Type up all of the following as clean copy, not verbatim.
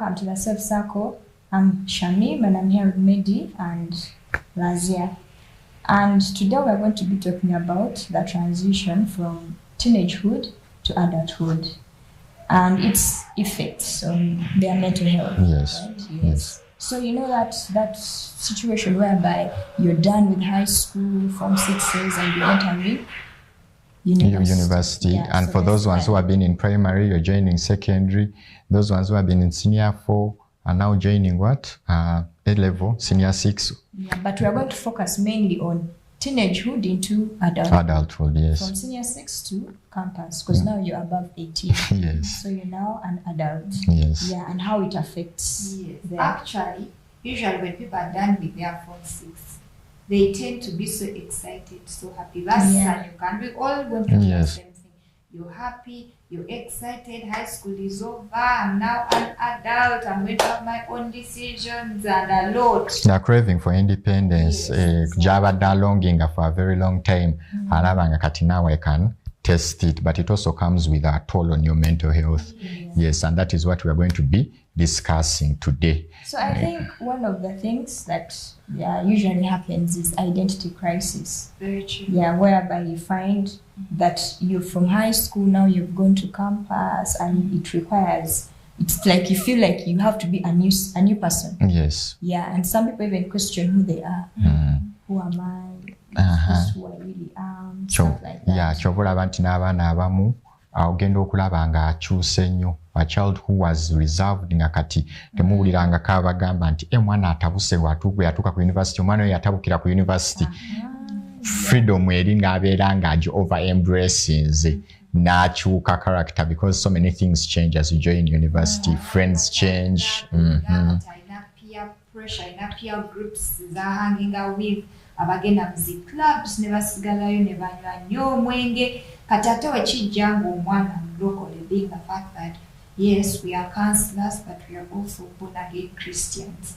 welcome to the Self Circle. I'm Shamim and I'm here with Mehdi and Razia. And today we're going to be talking about the transition from teenagehood to adulthood and its effects on their mental health. Yes. Right? Yes. So you know that situation whereby you're done with high school, Form 6s, and you're entering university. Yeah, and so for those ones who have been in primary, you're joining secondary. Those ones who have been in senior 4 are now joining what? A-level, senior 6. Yeah, but we are going to focus mainly on teenagehood into adulthood. Adulthood, yes. From senior 6 to campus, because now you're above 18. Yes. So you're now an adult. Yes. Yeah, and how it affects. Yes. Actually, usually when people are done with their Form 6, they tend to be so excited, so happy. Last time you can, we all went through the same thing. You're happy, you're excited, high school is over, I'm now an adult, I'm going to have my own decisions and a lot. They're craving for independence. Java longing for a very long time. Now I can test it, but it also comes with a toll on your mental health. Yes, and that is what we are going to be discussing today. So I think one of the things that usually happens is identity crisis. Very true. Yeah, whereby you find that you're from high school, now you've gone to campus, and it requires, it's like you feel like you have to be a new person. Yes. Yeah, and some people even question who they are. Who am I? This is who I really am. Stuff like that. Yeah, chobola nti n'abaana abamu ogenda okulaba nga akyuse nnyo. A child who was reserved nga kati temuwuliranga kabagamba nti mwana atabuse yatuuka ku university, omwana oyo yatabukira ku university. Freedom eri ng'abeera ng'agi over embraces n'akyuka character, because so many things change as you join university. Friends change. Peer pressure, peer groups are hanging out with abagenda mu clubs, ne basigalayo ne banywa nnyo omwenge. Kati ate wekijja ng'omwana mulokole, being the fact that yes, we are counselors, but we are also born-again Christians.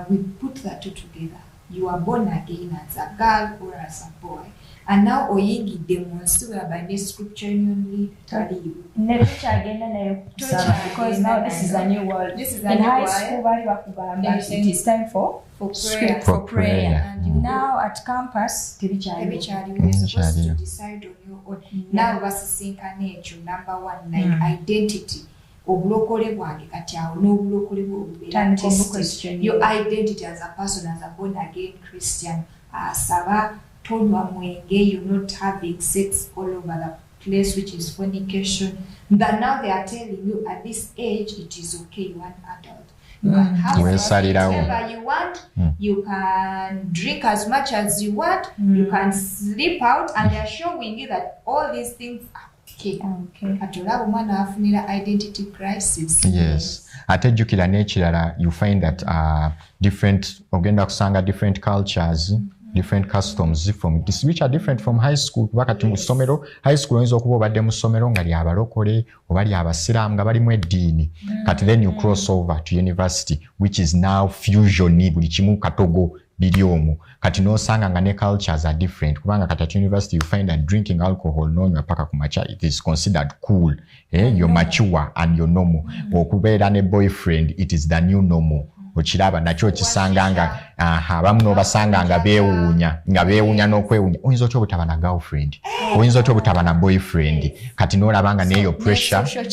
We put the two together. You are born again as a girl or as a boy. And now oyingi demonstrate whereby the scripture union lead because now this is a new world. This is a new high school, it is time for prayer. And now at campus, we're supposed to decide on your own. Now basisinkana ekyo number 1, like identity. Obulokole bwange kati awo n'obulokole bw'obubeera tested. Your identity as a person, as a born-again Christian, asaba tonywa mwenge, you're not having sex all over the place, which is fornication. But now they are telling you at this age it is okay, you are an adult. You can have whatever you want, you can drink as much as you want, you can sleep out, and they are showing you that all these things are okay. Identity crisis. Yes. Ate jjukira n'ekirala, you find that different ogenda kusanga different cultures, different customs from this, which are different from high school. Wakati mu ssomero, high school oyinza okuba obadde mu ssomero nga lya abalokole oba lya abasiraamu nga balimu eddiini. Kati then you cross over to university, which is now fusion, buli kimu katogo biri omwo. Kati n'osanga nga ne cultures are different. Kubanga kati at university you find that drinking alcohol n'onywa paka ku makya, it is considered cool. You're mature and you're normal. Okubeera ne boyfriend, it is the new normal. Okiraba nakyo kisanga nga abamu n'obasanga nga beewuunya n'okwewuunya. Oyinza otya obutaba na girlfriend, oyinza otya obutaba na boyfriend, kati n'olabanga n'eyo pressure. Social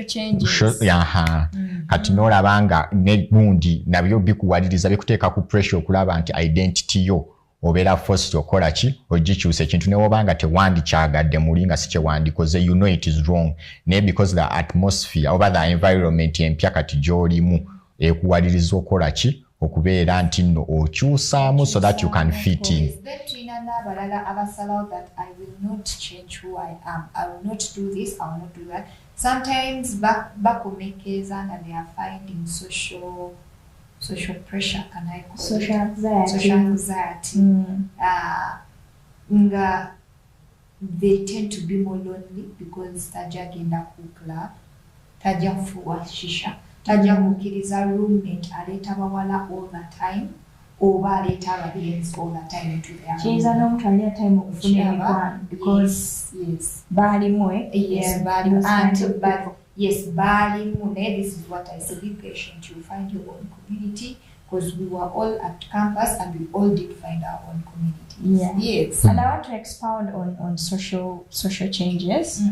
changes. Kati n'olabanga ne gundi nabyo bikuwaliriza, bikuteeka ku pressure okulaba nti identity yo obeera forced okola ki, ogikyusa ekintu newobanga tewandikyagadde muli nga si kyewandikoze, you know it is wrong. Naye because the atmosphere oba the environment empya kati gy'olimu ekuwaliriza okola ki, okubeera nti nno okyusaamu so that you can fit in. That I will not change who I am. I will not do this, I will not do that. Sometimes back and they are finding social pressure, can I call social it? Social anxiety. They tend to be more lonely because tajja genda ku club, tajja kufuwa shisha, tajja kukkiriza roommate aleeta bawala all the time, oba aleeta abagenzi all the time into their kiyinza n'omuntu alina time okufuna emikwano because yes baalimu yes baalimu, but yes, Bali, Mune, this is what I say, be patient, you'll find your own community, because we were all at campus and we all did find our own communities. Yeah. Yes. And I want to expound on social changes.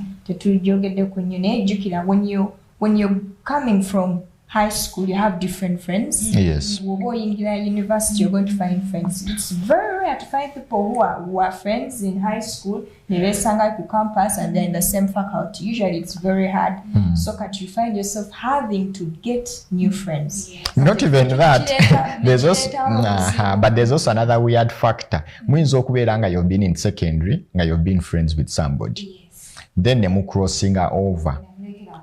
When you're coming from high school, you have different friends. Yes. In university, you're going to find friends. It's very rare to find people who are friends in high school, to campus, and they're in the same faculty. Usually, it's very hard. So that you find yourself having to get new friends. Yes. Not even that. There's also, but there's also another weird factor. You've been in secondary, you've been friends with somebody. Yes. Then they move crossing over.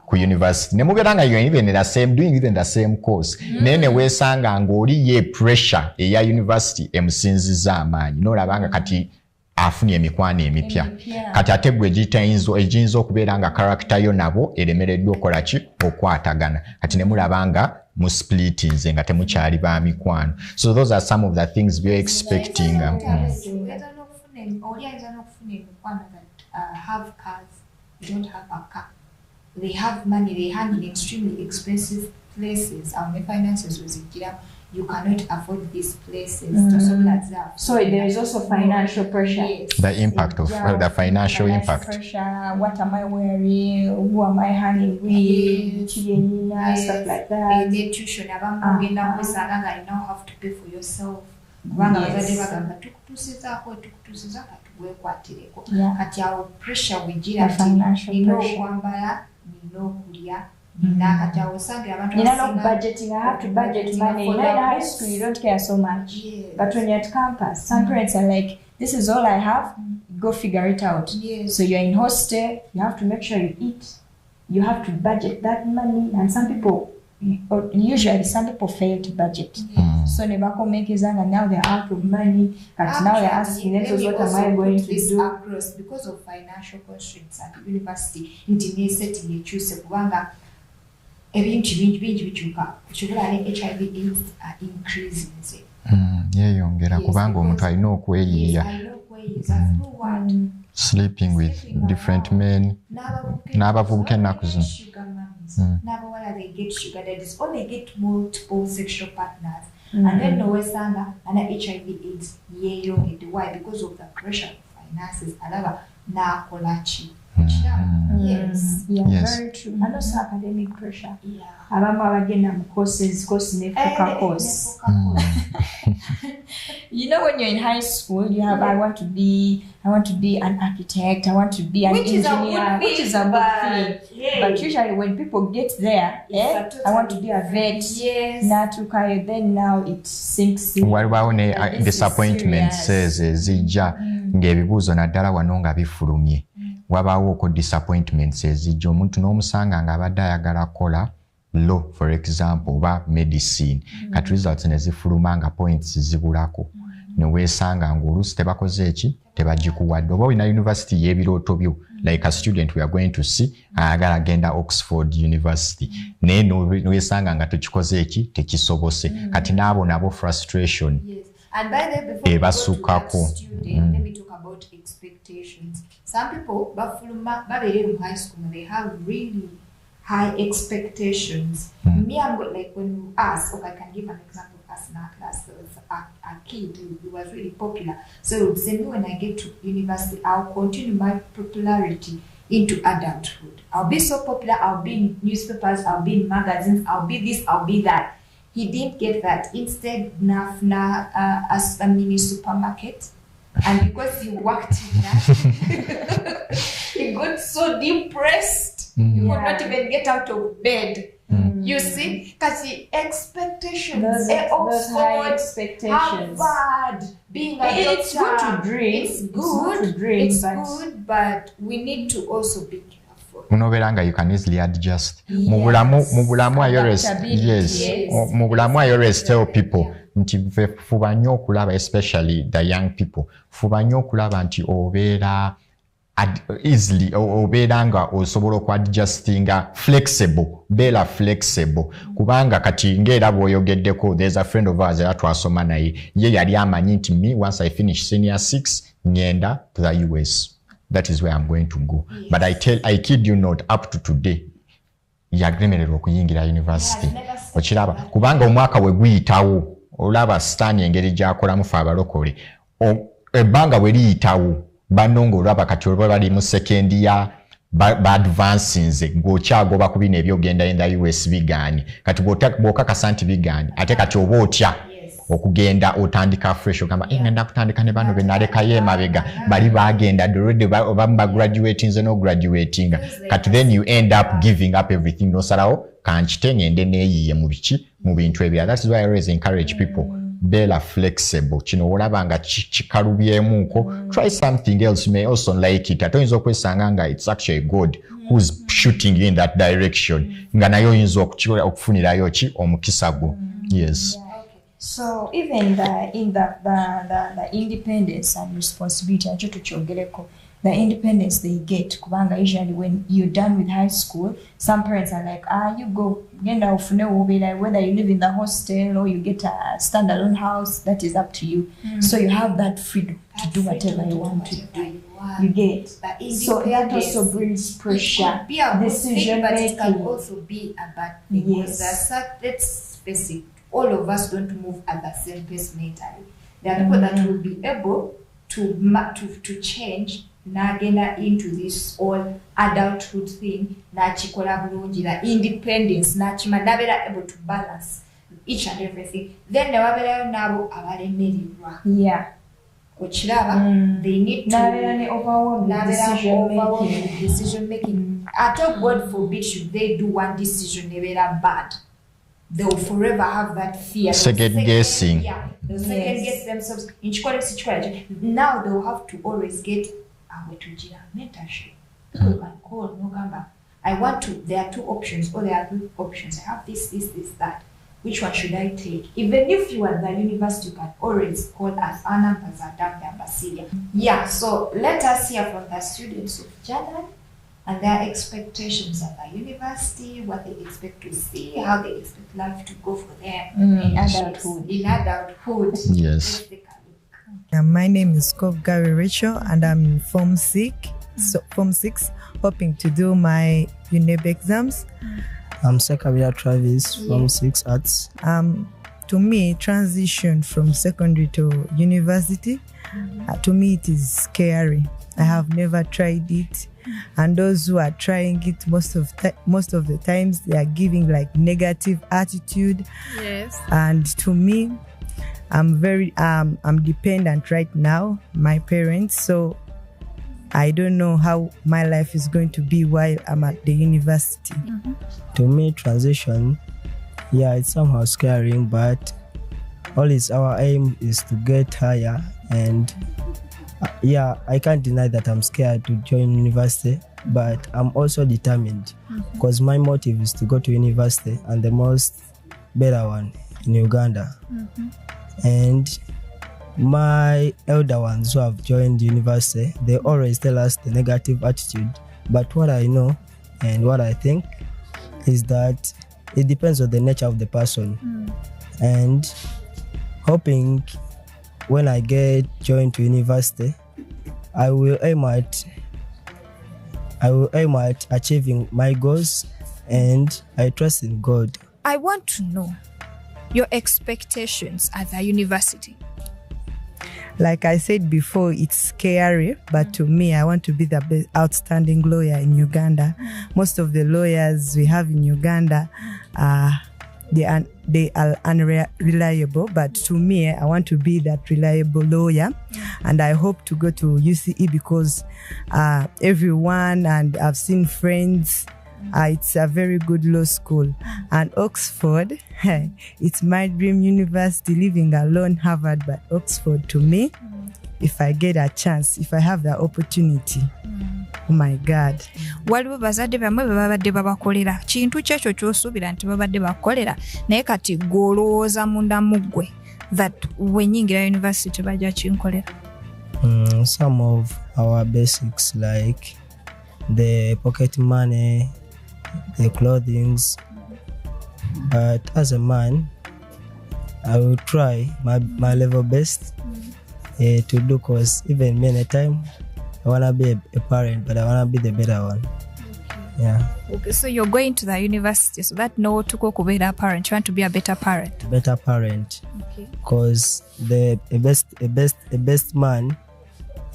Ku university nemugera you're even in the same doing even the same course nene wesanga ngoli ye pressure eya university emusinziza amaanyi nolabanga kati afunye emikwana emipya kati ategwe ejiyinza okubeera nga character yo nabo eremereddwa okola ki okwatagana kati nemulabanga mu splitings nga temukyali ba mikwano. So those are some of the things we're expecting. Have cars, don't have a car. They have money, they hang in extremely expensive places. Our finances was you cannot afford these places. So there is also financial pressure. Yes. The impact of the financial impact. Pressure, what am I wearing? Who am I hanging with? Stuff like that. The tuition, you now have to pay for yourself. Kati awo pressure wigira pressure. Budgeting. I have to budget money. In high school, you don't care so much. Yes. But when you're at campus, some parents are like, this is all I have, go figure it out. Yes. So you're in hostel, you have to make sure you eat. You have to budget that money. And usually some people fail to budget. So now they're out of money. And now they're asking themselves, what am I going to do? Across because of financial constraints at the university, intimate setting you choose kubanga ebintu bingi bikyuka kibula HIV/AIDS are increasing. Yeyongera kubanga omuntu alina okweyiiya. Sleeping with different men. N'abavubuka ennaku zino. N'abawala they get sugar daddies or they get multiple sexual partners. And then nowesanga and HIV/AIDS yeyongedde. Why? Because of the pressure of finances. Alaba n'akolachi. Yes. Yeah, yes. Very true. And also academic pressure. Yeah. Abamu abagenda mu courses nefuuka course. You know, when you're in high school, you have I want to be an architect, I want to be an engineer, which is a good thing. Yeah. But usually when people get there, I want to be a vet. Yes. Then now it sinks in. Waliwo ne disappointment says ezijja ng'ebibuuzo naddala wano nga bifulumye. Wabaawo ko disappointments ezijja omuntu n'omusanga ng'abadde ayagala kola law for example oba medicine kati results ne zifuluma nga points zibulako ne weesanga ng'oluusi tebakoze eki tebagikuwadde oba olina university y'ebirooto byo like a student we are going to see ayagala agenda Oxford University naye weesanga nga tekikoze eki tekisobose kati n'abo nabo frustration. Yes. And by the way, before we go to that student, let me talk about expectations. Some people, in high school, they have really high expectations. Me, I'm good, like when you ask, okay, I can give an example of us in our class. There was a kid who was really popular. So same when I get to university, I'll continue my popularity into adulthood. I'll be so popular, I'll be in newspapers, I'll be in magazines, I'll be this, I'll be that. He didn't get that. Instead, as a mini supermarket, and because he worked in that, he got so depressed. He could not even get out of bed. You see, because the expectations, those high expectations. Harvard, being a doctor, it's good to dream. It's good, but we need to also be careful. Munoberanga you can easily adjust. Mubulamu I always tell people nti fuba nnyo okulaba especially the young people fuba nnyo okulaba nti obeera easily obeera nga osobola okwadjustinga flexible beera flexible kubanga kati ng'era bw'oyogeddeko there's a friend of ours era twasoma naye ye yali amanyi nti me once I finish senior 6 ngenda to the US. That is where I'm going to go. Yes. But I kid you not, up to today, yagremererwa okuyingira university okiraba kubanga omwaka we guyitawo olaba sitaani engeri gyakolamu fe abalokole ebbanga bwe liyitawo banonga olaba kati olaba bali mu second year ba-advancinze ng'okyagoba ku bino ebyogenda enda US bigaani kati bw'okakasa nti bigaani ate kati oba otya okugenda otandika fresh ogamba ngenda kutandika ne bano be nalekayo emabega bali bagenda already obamu bagraduatinze n'ograduatinga kati then you end up giving up everything nosalawo kankite ngende neeyiye mu biki mu bintu ebirala. That is why I always encourage people beera flexible kino olaba nga kikalubyemuko try something else, you may also like it ate oyinza okwesanga nga it's actually God who's shooting you in that direction nga naye oyinza okufunirayo ki omukisa gwo. Yes. So even in the independence and responsibility, the independence they get, kubanga usually when you're done with high school, some parents are like, you go, whether you live in the hostel or you get a standalone house, that is up to you. So you have that freedom to do whatever you want to do. You get. So that also brings pressure, decision but making. it can also be a bad thing. Yes. Let's face it. All of us don't move at the same pace mentally. There are people that will be able to change nagenda into this all adulthood thing nachikola bulungi the independence nabera able to balance each and everything. Then nababerayo nabo abalemerirwa. Okiraba they need to overwhelm decision making. At all, God forbid should they do one decision nebera bad. They will forever have that fear. Second guessing. Yeah, they'll second guess themselves. Now they'll have to always get mentorship. You can call, I want to, there are two options, or there are three options. I have this, that. Which one should I take? Even if you are at the university, you can always call us. Our numbers are down there, Basilia. Yeah, so let us hear from the students of Jordan and their expectations at the university, what they expect to see, how they expect life to go for them in adulthood. Yes. My name is Gary Rachel and I'm in Form 6, hoping to do my UNEB exams. I'm Sekabia Travis, Form 6 Arts. To me, transition from secondary to university, to me it is scary. I have never tried it. And those who are trying it, most of the times, they are giving like negative attitude. Yes. And to me, I'm dependent right now, my parents, so I don't know how my life is going to be while I'm at the university. To me, transition, it's somehow scaring, but always our aim is to get higher. And I can't deny that I'm scared to join university, but I'm also determined because my motive is to go to university and the most better one in Uganda. And my elder ones who have joined university, they always tell us the negative attitude. But what I know and what I think is that it depends on the nature of the person. And hoping when I get joined to university, I will aim at achieving my goals, and I trust in God. I want to know your expectations at the university. Like I said before, it's scary, but to me, I want to be the best outstanding lawyer in Uganda. Most of the lawyers we have in Uganda, they are unreliable, but to me, I want to be that reliable lawyer, and I hope to go to UCE because everyone, and I've seen friends, it's a very good law school. And Oxford, it's my dream university, living alone, Harvard, but Oxford to me, if I get a chance, if I have the opportunity, oh my God. Waliwo bazadde bamwe babadde babakolera kintu kyekyo ky'osuubira nti babadde bakolera naye kati gw'olowooza munda mu ggwe that wenyingira university bajja kinkolera. Some of our basics like the pocket money, the clothings, but as a man I will try my level best to do, because even many time I want to be a parent, but I want to be the better one. Yeah. Okay, so you're going to the university, so that no to go be a parent. You want to be a better parent. Better parent. Okay. Because the best man,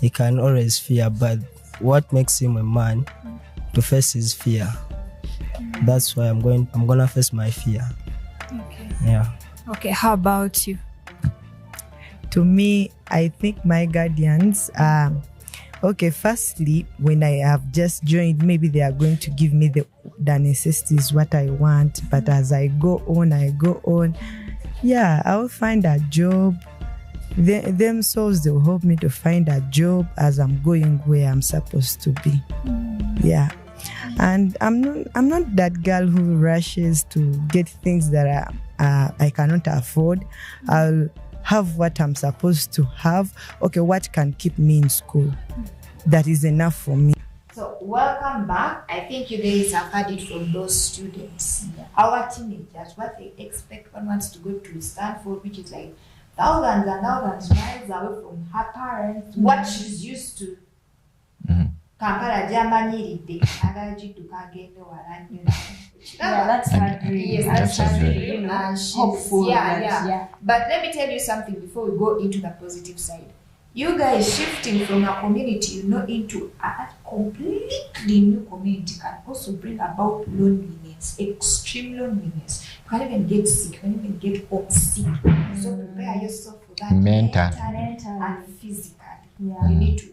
he can always fear, but what makes him a man to face his fear. That's why I'm gonna face my fear. Okay. Yeah. Okay, how about you? To me, I think my guardians are okay. Firstly, when I have just joined, maybe they are going to give me the necessities, what I want. But as I go on, yeah, I will find a job. Themselves, they will help me to find a job as I'm going where I'm supposed to be. Yeah. And I'm not that girl who rushes to get things that I cannot afford. I'll have what I'm supposed to have. Okay, what can keep me in school? That is enough for me. So welcome back. I think you guys have heard it from those students. Our teenagers, what they expect. One wants to go to Stanford, which is like thousands and thousands miles away from her parents. What she's used to. Kampala Germany, yeah, that's her dream. Yes, that's her dream. dream. You know, And she's hopeful. yeah. But let me tell you something before we go into the positive side. You guys shifting from a community, into a completely new community can also bring about loneliness, extreme loneliness. You can even get sick, you can even get homesick. So prepare yourself for that Mental and physically. Yeah. You need to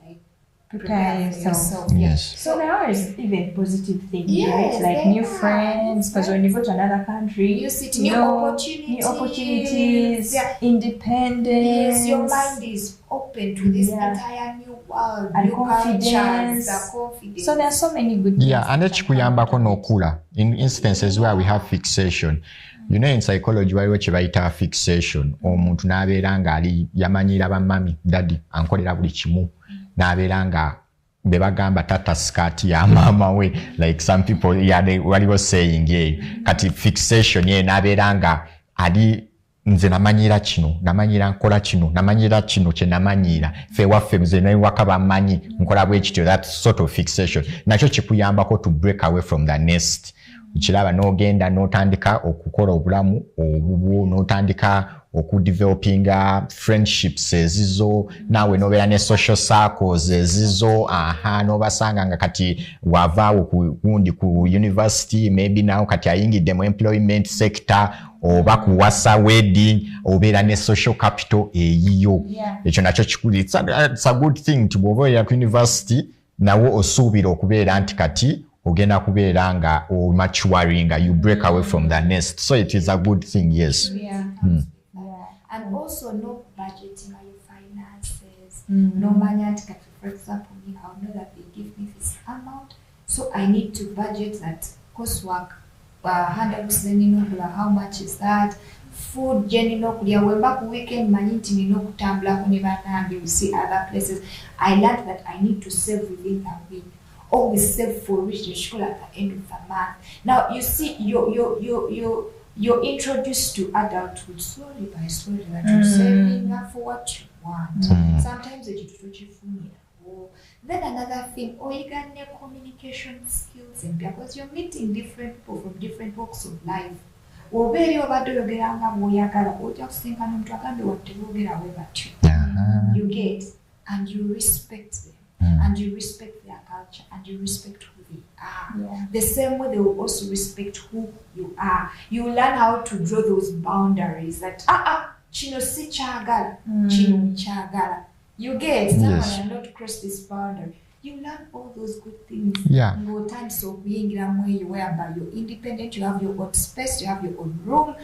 Prepare yourself. Yes. So there are even positive things, Yes, right? Like there new are. friends, because when you go to another country, You see new opportunities. Yeah. Independence. Yes, your mind is open to this entire new world, And new confidence. cultures, the confidence. So there are so many good things. Yeah, and ekikuyambako n'okula in instances where we have fixation. You know, in psychology waliwo kye bayita fixation. Omuntu n'abeera ng'ali yamanyira bamami daddy ankolera buli kimu. N'abeera nga be bagamba tata skati ya mama we, like some people waliwo saying eyo. Kati fixation ye n'abeera nga ali nze namanyira kino, namanyira nkola kino, namanyira kino kye namanyira. Ffe waffe nze n'ewaka bamanyi nkola bwe kityo. That sort of fixation. Nakyo kikuyambako to break away from the nest. Kiraba n'ogenda n'otandika okukola obulamu obubwo, n'otandika okudevelopinga friendships ezizo, naawe n'obeera ne social circles ezizo, n'obasanga nga kati wavaawo kugundi ku university, maybe naawe kati ayingidde mu employment sector, oba kuwasa wedding, obeera ne social capital eyiyo. Ekyo nakyo kikulu. It's a good thing nti bw'oba oyera ku university nawo osuubira okubeera nti kati ogenda kubeera nga maturinga, you break away from the nest. So it is a good thing, yes. Yeah. And also no budgeting your finances. No money. For example, I know that they give me this amount, so I need to budget that coursework. How much is that? Food, wemba weekend maniti nino kutambula kunibanambi, you see other places. I learned that I need to save within a week. Always save for which the school at the end of the month. Now you see you're introduced to adulthood slowly by slowly, that you're saving up for what you want. Sometimes then another thing, you got new communication skills, and because you're meeting different people from different walks of life. You get, and you respect them, and you respect their culture, and you respect who they are. The same way they will also respect who you are. You learn how to draw those boundaries that chino si chagala, chino chagala. You get, someone will not cross this boundary. You learn all those good things. Yeah. Your times of being whereby you're independent, you have your own space, you have your own room,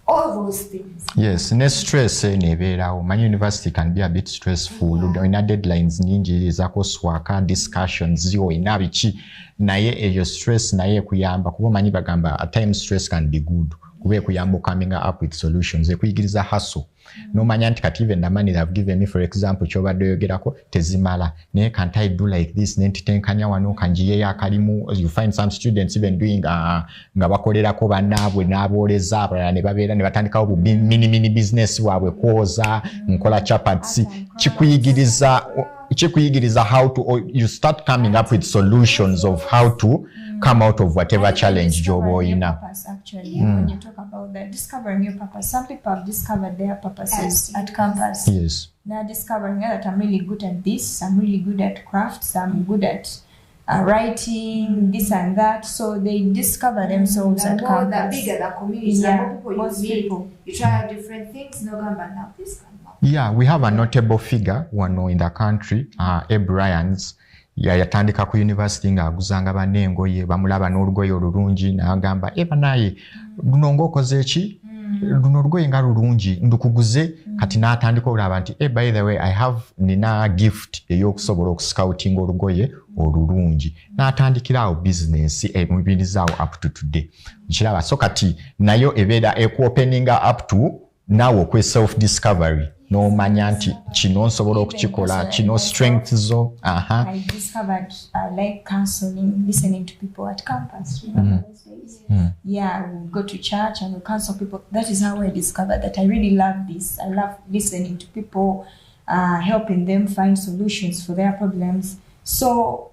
all those things. Yes, ne stress nebeerawo. My university can be a bit stressful. Ina deadlines nyingi zakoswaka, discussions zio ina biki. Naye eyo stress naye kuyamba kuba manyi bagamba at times stress can be good. Kube kuyamba coming up with solutions. Ekuyigiriza hustle. No manya nti kati even the money they have given me, for example, kyobadde oyogerako tezimala. Naye can't I do like this? Nentitenkanya wano kanjiyeyo akalimu. You find some students even doing nga bakolerako bannaabwe n'abooleza abalala ne babeera ne batandikawo bu mini business waabwe kwoza nkola chapats. Kikuyigiriza how to, you start coming up with solutions of how to come out of whatever And challenge discovering job your ina. purpose, actually, when you talk about that, discovering your purpose, some people have discovered their purposes at campus. Yes. They're discovering that I'm really good at this, I'm really good at crafts, I'm good at writing, this and that. So they discover themselves at The campus. bigger the community, Yeah, the people you most meet, people. you try out different things, no gamba now this can work. Yeah, we have a notable figure wano in the country, Abe Ryans. Yatandika ku university ng'aguzanga banne engoye, bamulaba n'olugoye olulungi n'agamba banaye luno ng'okoze ki? Luno olugoye nga lulungi ndukuguze. Kati n'atandika okulaba nti by the way I have nina gift ey'okusobola okuscouting olugoye olulungi. N'atandikira awo business emubiriza awo up to today. Nkiraba so kati nayo ebeera ekuopeninga up to naawe okwe self discovery. No manya nti kino nsobola okukikola, kino strength zo. I discovered I like counseling, listening to people at campus. Remember those days? Yeah, we'll go to church and we'll counsel people. That is how I discovered that I really love this. I love listening to people, helping them find solutions for their problems. So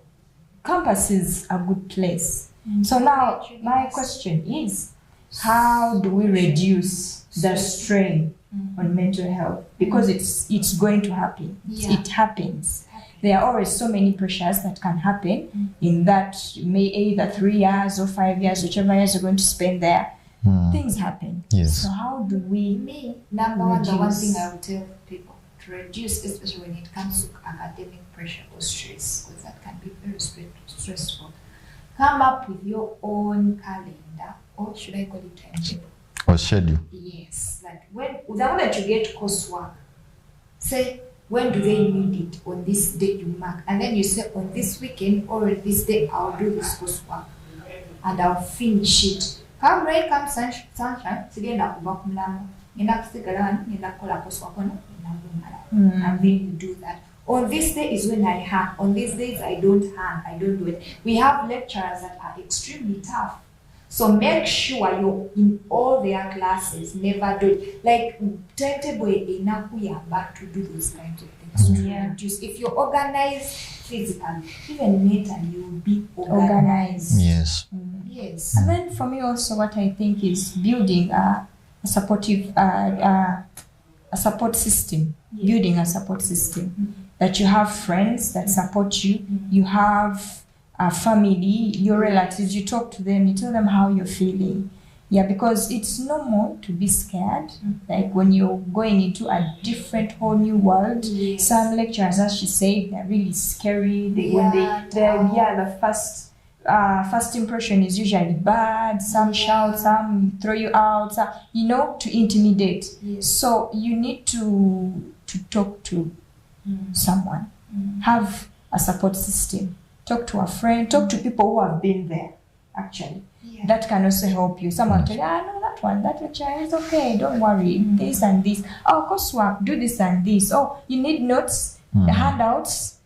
campus is a good place. So now my question is, how do we reduce the strain on mental health? Because it's going to happen. Yeah. It happens. There are always so many pressures that can happen in that may either 3 years or 5 years, whichever years you're going to spend there. Things happen. Yes. So how do we Number one, the one reduce? thing I would tell people to reduce, especially when it comes to academic pressure or stress, because that can be very stressful. Come up with your own calendar, or should I call it timetable? Or schedule. Yes, like when the moment you get coursework, say when do they need it on this day you mark, and then you say on this weekend or this day I'll do this coursework and I'll finish it. Come rain, come sunshine, sigenda kuba kumulamu, ngenda kusigala wano, ngenda kukola coursework ono, and then you do that. On this day is when I hang. On these days I don't hang, I don't do it. We have lecturers that are extremely tough. So make sure you're in all their classes, never do it. Like, timetable enough we are back to do those kinds of things. Yeah. If you're organized physically, even mentally, you'll be organized. Yes. Yes. And then for me also, what I think is building a supportive, a support system. Building a support system. That you have friends that support you. You have a family, your relatives, you talk to them, you tell them how you're feeling. Yeah, because it's normal to be scared. Like when you're going into a different whole new world. Yes. Some lecturers, as she said, they're really scary. The first impression is usually bad. Some shout, some throw you out, to intimidate. Yes. So you need to talk to someone. Have a support system. Talk to a friend, talk to people who have been there, actually. Yeah. That can also help you. Someone tell you, no, that lecture is okay, don't worry, this and this. Oh, coursework, do this and this. Oh, you need notes, the handouts,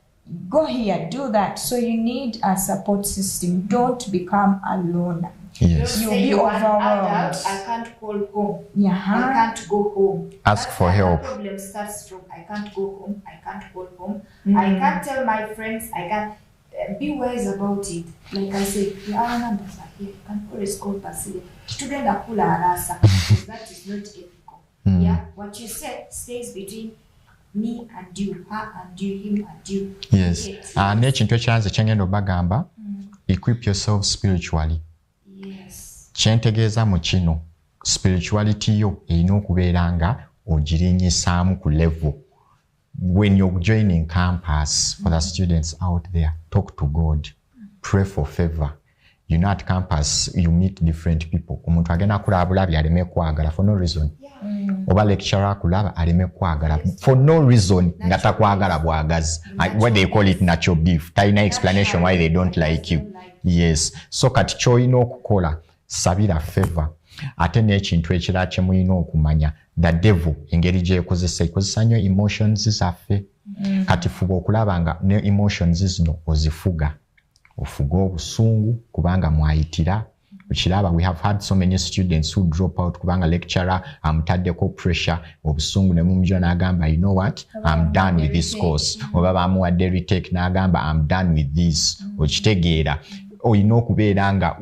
go here, do that. So you need a support system. Don't become alone. Yes. You'll be overwhelmed. I can't call home. Yeah. I can't go home. Ask for help. The problem starts from I can't go home. I can't call home. I can't tell my friends. I can't. Be wise about it. Like I said, our numbers are here. You can always call Basile. Student akula arasa. That is not ethical. Yeah. What you said stays between me and you, her and you, him and you. Yes. N'ekintu ekyanze kyengenda obagamba, equip yourself spiritually. Yes. Kyentegeeza mu kino, spirituality yo erina okubeera nga ogirinyisaamu ku level. When you're joining campus, for the students out there, talk to God, pray for favor. You know, at campus, you meet different people. Omuntu agenda kulaba aleme kwagala for no reason. Oba lecturer kulaba aleme kwagala for no reason. Ngata kwagala bwagazi. What they call it natural beef. Taina explanation why they don't like you. Yes. So kati choino okukola sabira favor. Ate n'ekintu ekirala kye mulina okumanya, the devil engeri gyekozesa nnyo emotions zaffe. Kati fuba okulaba nga ne emotions zino ozifuga. Ofuga obusungu kubanga mwayitira. Ukiraba, we have had so many students who drop out kubanga lecturer amutaddeko pressure, obusungu ne mumujja n'agamba, you know what, I'm done with this course. Oba bamuwadde retake n'agamba, I'm done with this. Okitegeera. oyina okubeera nga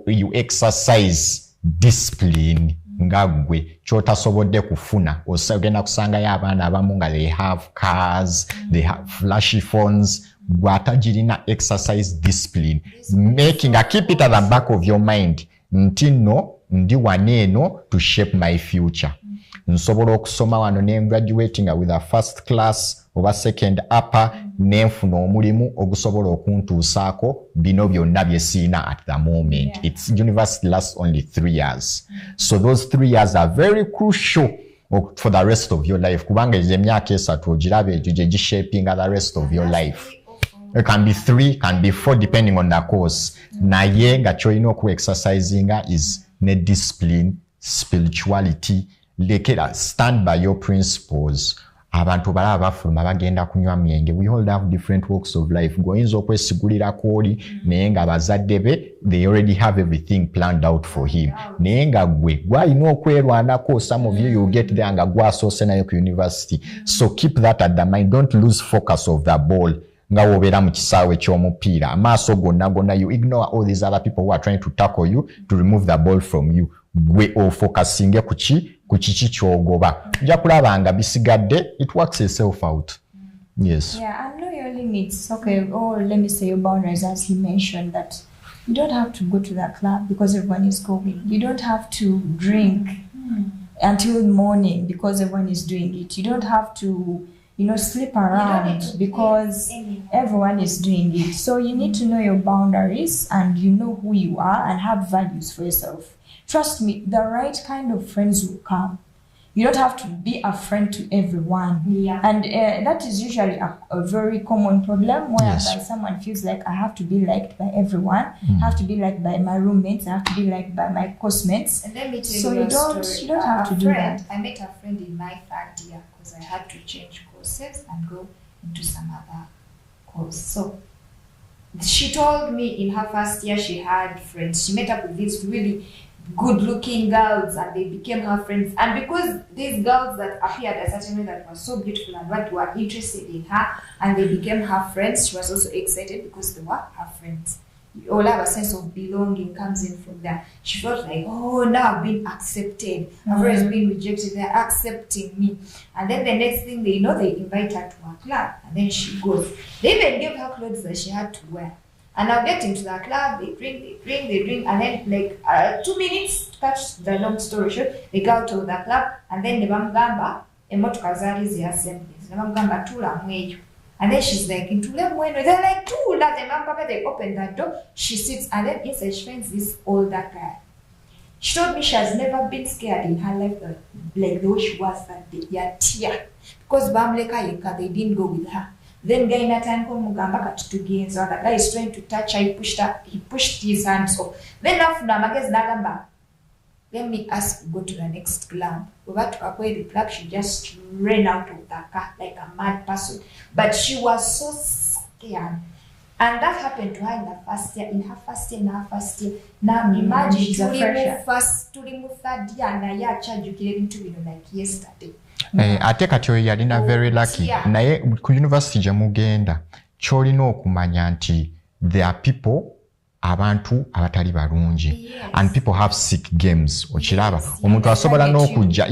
you exercise discipline nga gwe kyotasobodde kufuna ogenda kusangayo abaana abamu nga they have cars, they have flashy phones, gwatagirina exercise discipline, making a keep it at the back of your mind nti no ndi waneeno to shape my future. Nsobola okusoma wano ne graduating with a first class oba second upper nenfuna omulimu ogusobola okuntuusaako bino byonna bye siina at the moment. It's university lasts only 3 years. So those 3 years are very crucial for the rest of your life. Kubanga emyaka esatu ogirabe egyo gye gishapinga the rest of your life. It can be 3, can be 4 depending on the course. Naye nga kyolina okuexercisinga is ne discipline, spirituality, lekera stand by your principles. Abantu balaba bafuluma bagenda kunywa myenge. We all have different walks of life. Goyinza okwesigulira kooli naye nga abazadde be they already have everything planned out for him. Naye nga gwe gwalina okwerwanako. Some of you get there nga gwasoose nayo ku university. So keep that at the mind. Don't lose focus of the ball. Nga wobeera mu kisaawe ky'omupiira amaaso gonna you ignore all these other people who are trying to tackle you to remove the ball from you. Gwe ofocusinge ku kiki kyogoba ojja kulaba nga bisigadde it works itself out. Yes. Yeah, and know your limits. Okay, or let me say your boundaries, as he mentioned that you don't have to go to that club because everyone is going. You don't have to drink until morning because everyone is doing it. You don't have to sleep around because everyone is doing it. So you need to know your boundaries and you know who you are and have values for yourself. Trust me, the right kind of friends will come. You don't have to be a friend to everyone. Yeah. And that is usually a very common problem where someone feels like I have to be liked by everyone, I have to be liked by my roommates, I have to be liked by my course-mates. And let me tell so you you don't have to do that. I met a friend in my third year because I had to change courses and go into some other course. So she told me in her first year she had friends. She met up with these really good-looking girls and they became her friends. And because these girls that appeared a certain way that was so beautiful and what were interested in her and they became her friends, she was also excited because they were her friends. All our sense of belonging comes in from there. She felt like, oh, now I've been accepted. I've always been rejected. They're accepting me. And then the next thing they know, they invite her to a club. And then she goes. They even gave her clothes that she had to wear. And now getting to the club, they drink. And then 2 minutes, to cut the long story short, they go to the club. And then the bamugamba, emotoka zali ziassemblies. The bamugamba tula mweyo. And then she's like, they're like, tula. The mama, they open that door. She sits and then inside she finds this older guy. She told me she has never been scared in her life like the way she was that day. Yeah, tear. Because bamleka they didn't go with her. Then guy Nathan mugamba katutugenza. The guy is trying to touch her. He pushed his hands off. Then after magazine nagamba, let me ask you go to the next club. Over to the club, she just ran out of the car like a mad person. But she was so scared. And that happened to her in her first year. Now imagine she's a fresher. Tulimu third year na ya charge into like yesterday. Ate kati oyo yalina very lucky. Naye ku university gye mugenda kyolina okumanya nti there are people abantu abatali balungi and people have sick games okiraba omuntu asobola n'okujja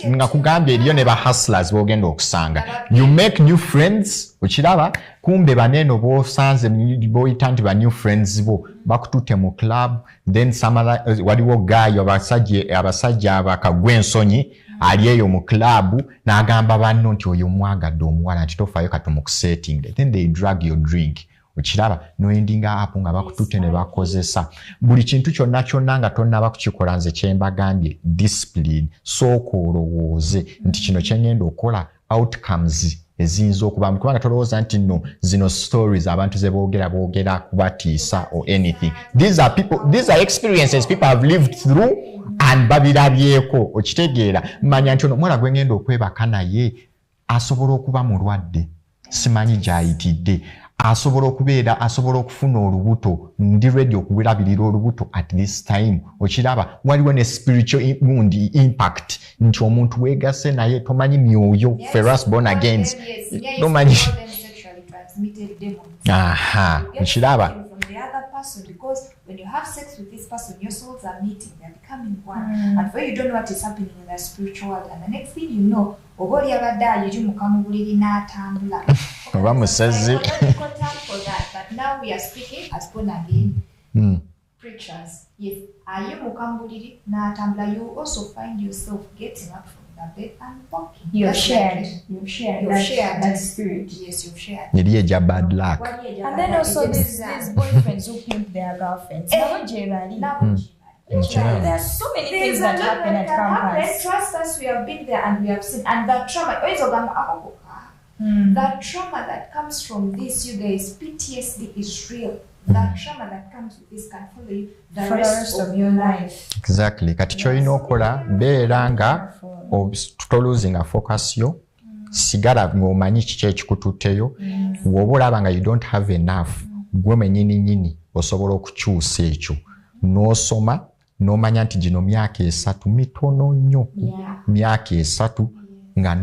nga kugambye eriyo ne ba hustlers bogenda okusanga you make new friends okiraba kumbe baneeno bosanze boyita nti ba new friends bo bakutute mu club then some other waliwo gayo abasajja abakagwa ensonyi ali eyo mu club n'agamba banno nti oyo mwagadde omuwala nti tofaayo katumukusetting then they drag your drink okiraba noendinga apo nga bakutute ne bakozesa buli kintu kyonna nga tonnaba kukikola nze kyembagambye discipline sooka olowooze nti kino kyengenda okola outcomes eziyinza okubamu kubanga tolowooza nti nno zino stories abantu ze boogera kubatiisa or anything these are experiences people have lived through and babirabyeko okitegeera manya nti ono omwana gwe ngenda okwebaka naye asobola okuba mulwadde simanyi gyayitidde asobola okufuna olubuto ndi ready okubirabirira olubuto at this time okiraba waliwo ne spiritual impact nti omuntu weegase naye tomanyi myoyo ferus born again tomanyi okiraba person, because when you have sex with this person, your souls are meeting, they're becoming one. And for you don't know what is happening in the spiritual world, and the next thing you know, oboli abadda yiri mukamubuliri n'atambula. Psychological term for that, but now we are speaking as born again preachers. Yes, are you mukambuliri n'atambula? You also find yourself getting up from the bed and walking. You've shared that spirit. Yes, you've shared. Bad luck. And then also these boyfriends who pimp their girlfriends. There are so many things that happen at campus. Trust us, we have been there and we have seen. And the trauma, the trauma that comes from this, you guys, PTSD is real. That trauma that comes with this can follow you the rest of your life. Exactly. Kati kyolina okola beera nga tolosing focus yo, sigala ng'omanyi kiki ekikututteyo, bw'oba olaba nga you don't have enough, gwe mwennyini osobola okukyusa ekyo, n'osoma n'omanya nti gino myaka 3 mitono nnyo, myaka 3 nga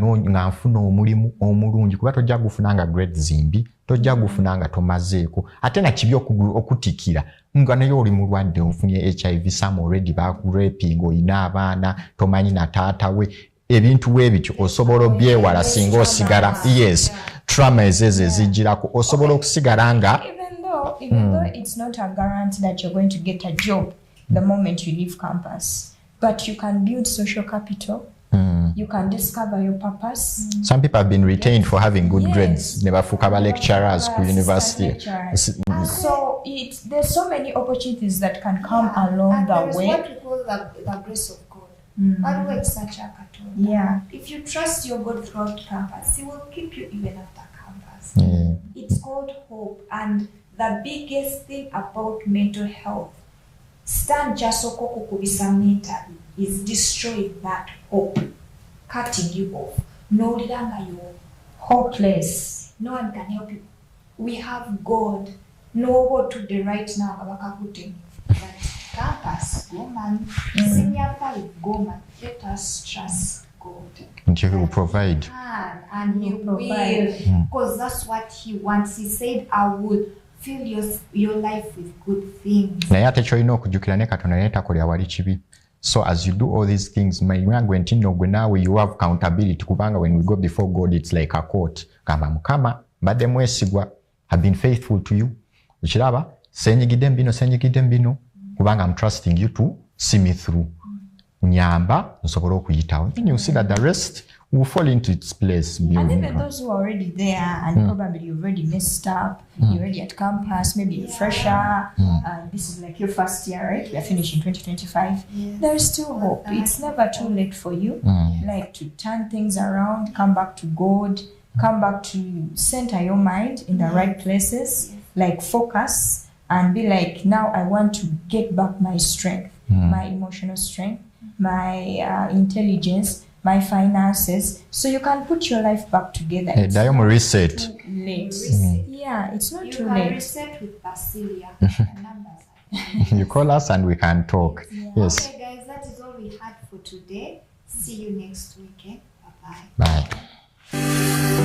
nfuna omulimu omulungi, kuba tojja gufunanga grade zimbi, tojja gufunanga tomazeeko, ate na kibi okutikira nga naye oli mulwadde ofunye HIV, some already bakuraping, oyina abaana tomanyi na taata we, ebintu webityo osobola obyewala singa osigala. Yes, trauma ezeze zijirako osobola okusigala nga even though it's not a guarantee that you're going to get a job the moment you leave campus, but you can build social capital. You can discover your purpose. Some people have been retained for having good grades. Never fukaba lecturers to university. So there's so many opportunities that can come along the way. What we call the grace of God. If you trust your God throughout campus, He will keep you even after campus. It's called hope. And the biggest thing about mental health, Stan Jasoko Kukubisa mentally, is destroying that hope, cutting you off. No longer you're hopeless. No one can help you. We have God. No what to the right now. But campus, go man. Senior 5, go man. Let us trust God. And He will provide. And He will. Because that's what He wants. He said, I would fill your life with good things. Naye ate kyolina okujjukira ne Katonda naye takolera wali kibi. So as you do all these things, you have accountability. Kubanga when we go before God, it's like a court. Kama mukama, mbadde mwesigwa, have been faithful to you. Ukiraba, senyigidde mbino, kubanga I'm trusting you to see me through. Nyamba, nsobola okuyitawo. Then you see that the rest will fall into its place. And even those who are already there and probably you've already messed up, you're already at campus, maybe you're fresher, this is like your first year, right? We are finishing 2025. There is still hope. It's never too late for you, like to turn things around, come back to God, come back to center your mind in the right places, like focus and be like, now I want to get back my strength, my emotional strength, my intelligence, my finances, so you can put your life back together. It's reset. Too late. Yeah, it's not too late. You can reset with Basilia. Numbers. You call us and we can talk. Yes. Okay, guys, that is all we had for today. See you next weekend. Bye-bye. Bye.